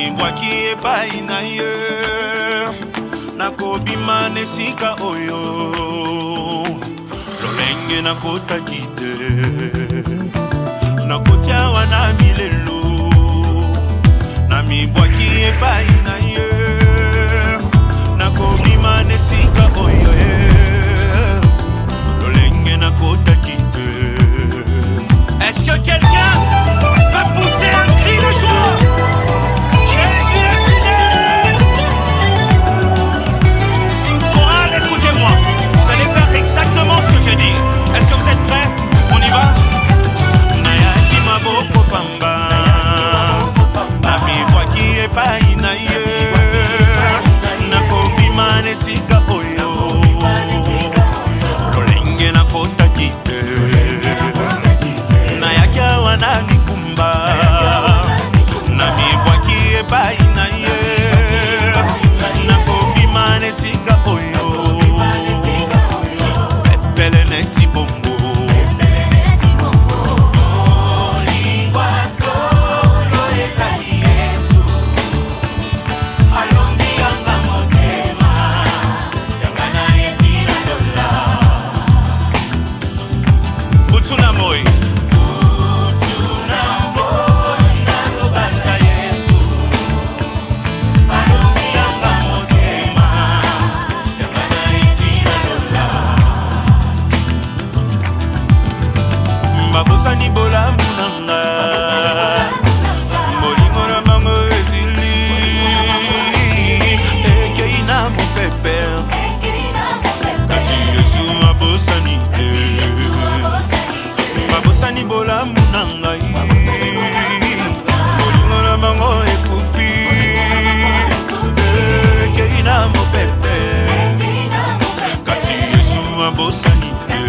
mibwaki epai na ye nakobima nesika oyo lolenge nakotaki te nakotia wana milelo na mibwaki epai na ye nakobima nesika oyo lolenge nakotaki te. Est-ce que quelqu'un va pousser un cri de joie? Jésus est fidèle. Chorale, écoutez-moi. Vous allez faire exactement ce que je dis. Est-ce que vous êtes prêts? On y va? Nayaki maboko pamba Nami waki epai na ye Nakobima nesika oyo Lolenge nakotaki te Nayaki wana nikumba Nami waki epai na ye Nakobima nesika oyo Pepele neti bongo Babosani bola munanga Molingo na mango ezili Ekei na mopepe Kasi Yesu abosani te Babosani bola munanga Molingo na mango ekufi Ekei na mopepe Kasi Yesu abosani te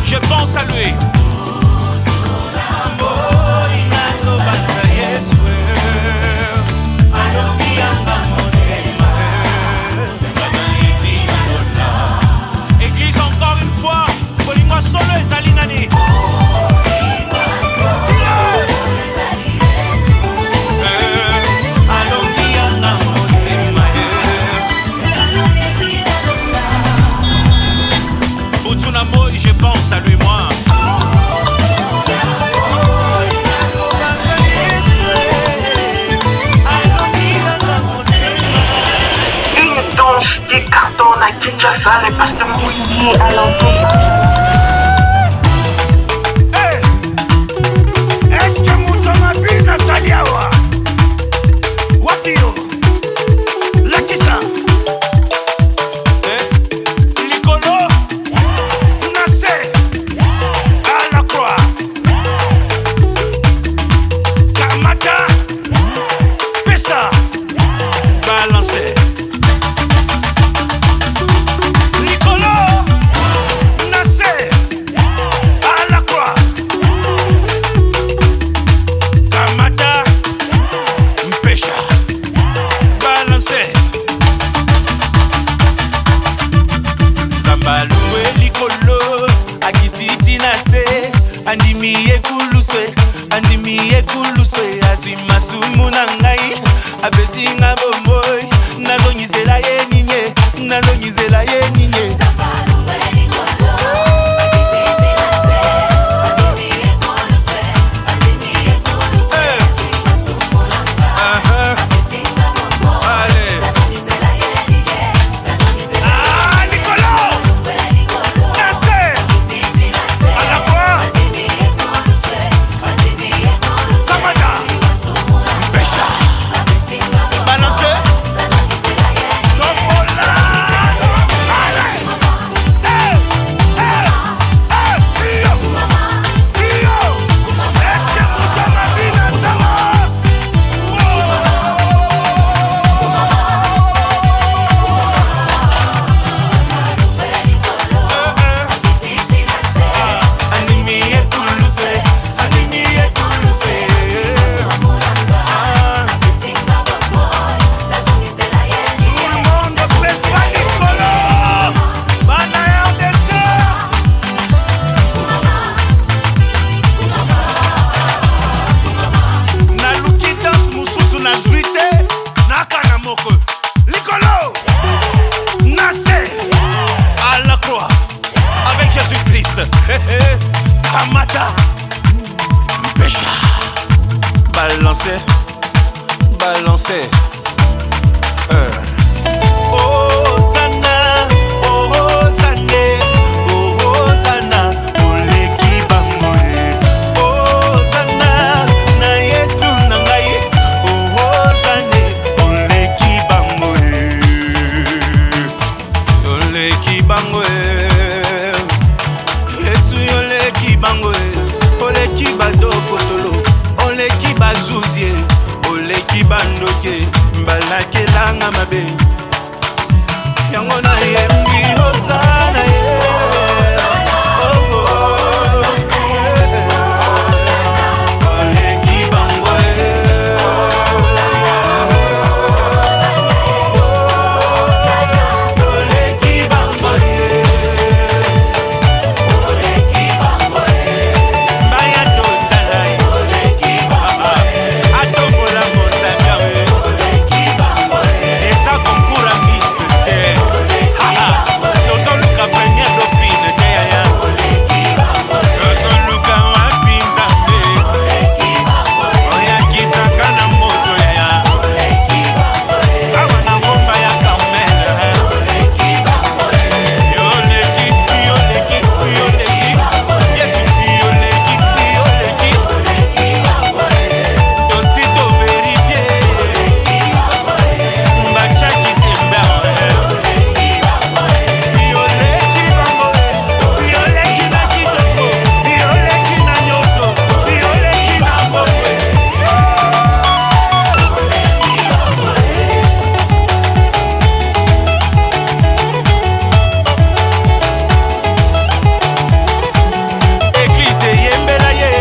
Je pense à lui. Église encore une fois, Bolingwa solo ezali nani. Je pense à lui, moi. Une danse qui cartonne à Kinshasa, les pasteurs mouillés à l'entour. Est-ce que Moutoma Bina Saliawa Wapio Lakisa Andimi ekuluswe azwi masumu na ngai abesinga bomboy nazongizela ye ninye balancer, balancer. Hosanna, Hosanna, Hosanna, oleki bango Hosanna, na Yesu na ngai Hosanna, oleki bango oleki bango Yesu oleki bango oleki badokotolo oleki bazuzie oleki bandoke mbalakelanga mabe yango na yembi Hosanna oleki bango oleki bango oleki bango baya totala oleki bango atombola mosabia oleki bango eza konkura misete tozoluka premier dauphine te yaya tozoluka wapi nzambe oyakitaka na moto yaya awa na ngomba ya Carmel yoleki yoleki yoleki Yesu yoleki yoleki tosito verifie mbachaki tembe yoleki bango yoleki na kitoko yoleki na nyoso yoleki na mbongwe Église yembela ye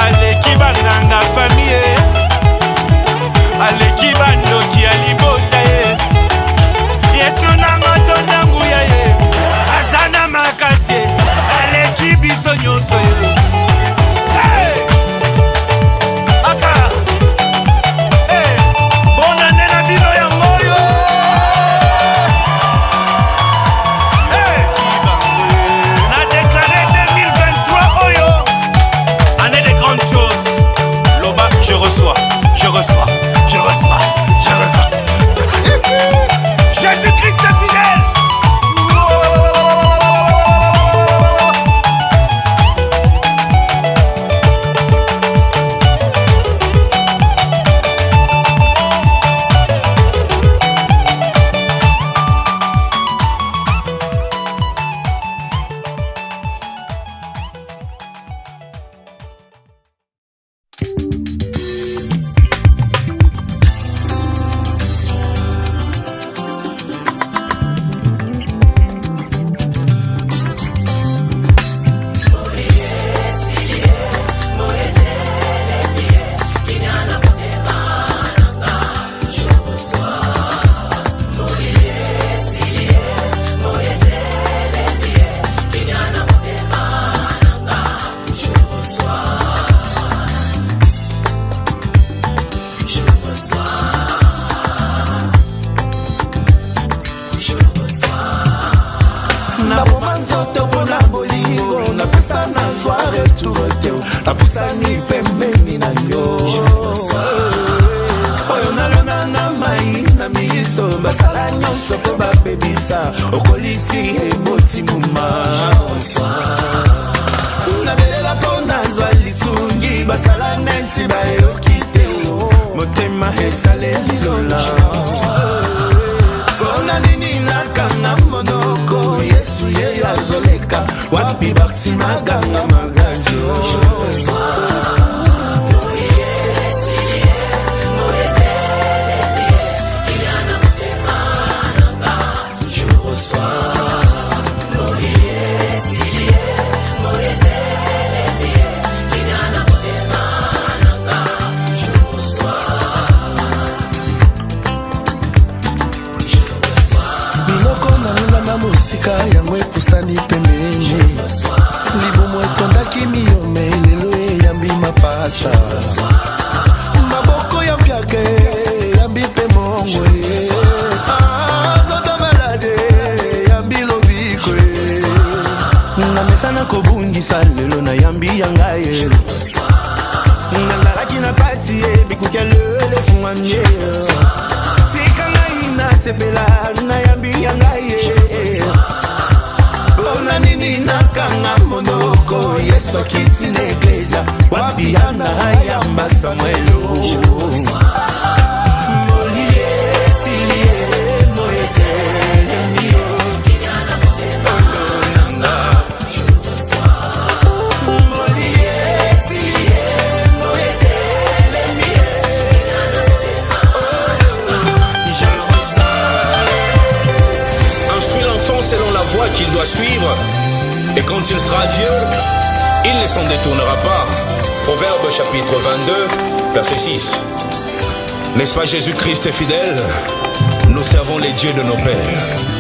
aleki banganga famille aleki bandoki ya libota ye Yesu nanga tondanguya ye aza na makasi aleki biso nyonso ye Hey! Aka Hey! bonane na bino yango yo Hey! Na déclaré 2023 oyo année des grandes choses Loba je reçois je reçois je reçois je reçois Jésus-Christ est fidèle. Naboma nzoto pona bolingo napesa na zwa retour teo napusani pembeni na yo oyo nalona na mai na miso basala nyonso po bapebisa okolisi eboti muma nabelela po nazwa lisungi basala neti bayoki te motema etale lilola pona nini nakanga monoko Yesu ye azoleka wapi bakti maganga magazi mosika yango ekusani pembeni libumu etondaki miyome lelo eyambi mapasa maboko ya mpiake yambi mpe mongo nzoto malade yambi lobiko na mesa na kobungisa lelo na yambi ya ngai makasi bikukia le fumanye sikanga ina sepela na yambi yangaye ona nini nakanga monoko Yesu kiti na iglesia wabiana hayamba Samuelo molie silie moetele mio selon la voie qu'il doit suivre, et quand il sera vieux, il ne s'en détournera pas. Proverbe chapitre 22, verset 6. N'est-ce pas Jésus-Christ est fidèle? Nous servons les dieux de nos pères.